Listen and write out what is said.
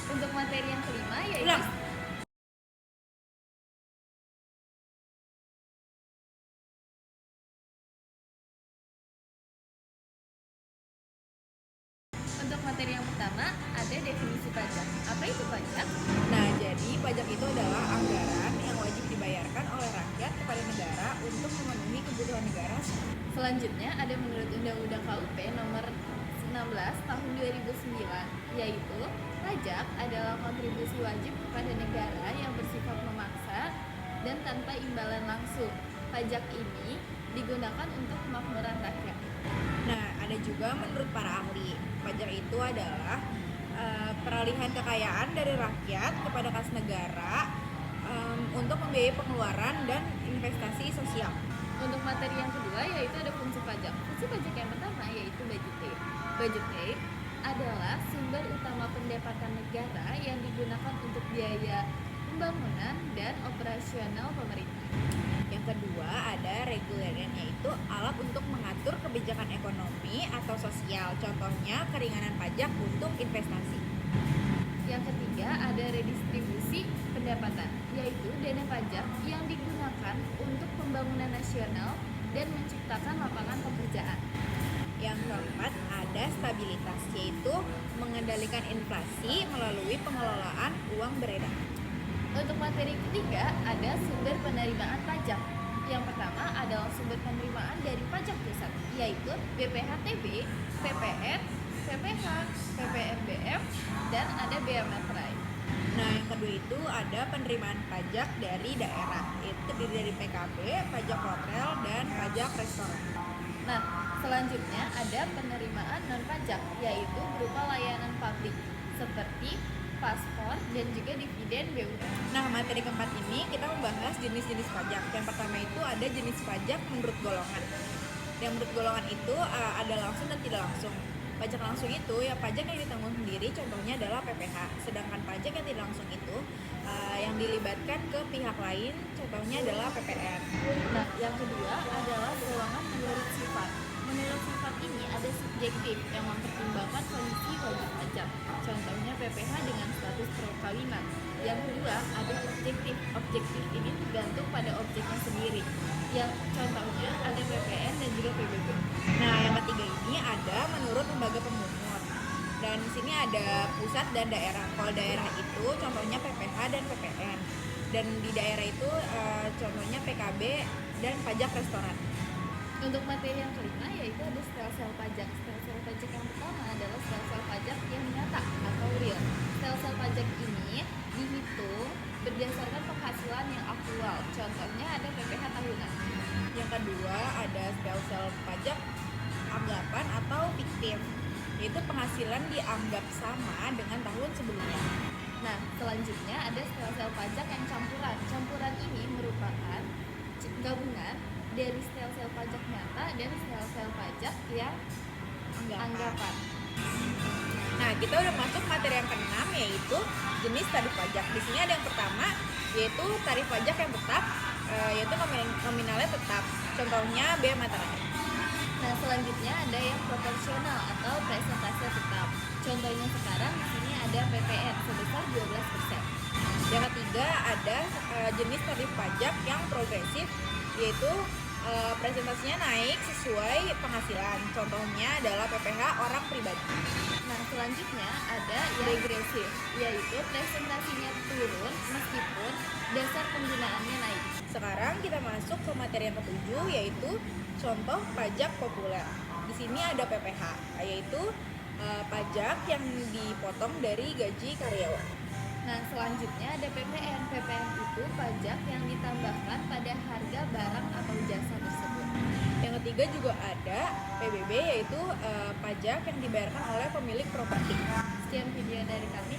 Untuk materi yang kelima yaitu Ulang. Untuk materi yang pertama ada definisi pajak. Apa itu pajak? Nah, jadi pajak itu adalah anggaran yang wajib dibayarkan oleh rakyat kepada negara untuk memenuhi kebutuhan negara. Selanjutnya ada menurut Undang-Undang KUP nomor 16 tahun 2009, yaitu pajak adalah kontribusi wajib kepada negara yang bersifat memaksa dan tanpa imbalan langsung. Pajak ini digunakan untuk kemakmuran rakyat. Nah, ada juga menurut para ahli, pajak itu adalah peralihan kekayaan dari rakyat kepada kas negara untuk membiayai pengeluaran dan investasi sosial. Untuk materi yang kedua yaitu ada fungsi pajak. Fungsi pajak yang pertama yaitu budgeting. Budgeting adalah sumber utama pendapatan negara yang digunakan untuk biaya pembangunan dan operasional pemerintah. Yang kedua ada regularian, yaitu alat untuk mengatur kebijakan ekonomi atau sosial. Contohnya keringanan pajak untuk investasi. Yang ketiga ada redistribusi pendapatan, yaitu dana pajak yang digunakan untuk pembangunan nasional dan menciptakan lapangan pekerjaan. Yang keempat ada stabilitas, yaitu mengendalikan inflasi melalui pengelolaan uang beredar. Untuk materi ketiga ada sumber penerimaan pajak. Yang pertama adalah sumber penerimaan dari pajak pusat, yaitu BPHTB, PPN, PPH, PPNBM, dan ada bea materai. Nah, yang kedua itu ada penerimaan pajak dari daerah, itu terdiri dari PKB, pajak hotel, dan pajak restoran. Nah, selanjutnya ada penerimaan non pajak, yaitu berupa layanan publik seperti paspor dan juga dividen BUMN. Nah, materi keempat ini kita membahas jenis-jenis pajak. Yang pertama itu ada jenis pajak menurut golongan. Yang menurut golongan itu ada langsung dan tidak langsung. Pajak langsung itu ya pajak yang ditanggung sendiri, contohnya adalah PPH. Sedangkan pajak yang tidak langsung itu yang dilibatkan ke pihak lain, contohnya adalah PPN. Nah, yang kedua adalah golongan menurut sifat. Menurut sifat ini ada subjektif yang mempertimbangkan kondisi wajib pajak. Contohnya PPH dengan status perkawinan. Yang kedua ada objektif. Objektif ini tergantung pada objeknya sendiri. Yang contohnya ada PPN dan juga PBB. Nah, yang ketiga ini ada menurut lembaga pemungut. Dan di sini ada pusat dan daerah. Kalau daerah itu contohnya PPH dan PPN. Dan di daerah itu contohnya PKB dan pajak restoran. Untuk materi yang kelima yaitu ada stelsel pajak. Stelsel pajak yang pertama adalah stelsel pajak yang nyata atau real. Stelsel pajak ini dihitung berdasarkan penghasilan yang aktual. Contohnya ada PPH tahunan. Yang kedua ada stelsel pajak anggapan atau fiktif, yaitu penghasilan dianggap sama dengan tahun sebelumnya. Nah, selanjutnya ada stelsel pajak yang campuran. Campuran ini merupakan gabungan dari stelsel pajak nyata dan stelsel pajak yang anggapan. Nah, kita udah masuk materi yang keenam, yaitu jenis tarif pajak. Di sini ada yang pertama, yaitu tarif pajak yang tetap, yaitu nominalnya tetap. Contohnya bea materai. Nah, selanjutnya ada yang proporsional atau presentase tetap. Contohnya sekarang di sini ada PPN sebesar 12%. Yang ketiga ada jenis tarif pajak yang progresif, yaitu presentasinya naik sesuai penghasilan. Contohnya adalah PPH orang pribadi. Nah, selanjutnya ada yang regresif, yaitu presentasinya turun meskipun dasar penggunaannya naik. Sekarang kita masuk ke materi yang ketujuh, yaitu contoh pajak populer. Di sini ada PPH, yaitu pajak yang dipotong dari gaji karyawan. Nah, selanjutnya ada PPN. PPN itu pajak yang ditambahkan pada harga barang atau jasa tersebut. Yang ketiga juga ada PBB, yaitu pajak yang dibayarkan oleh pemilik properti. Sekian video dari kami.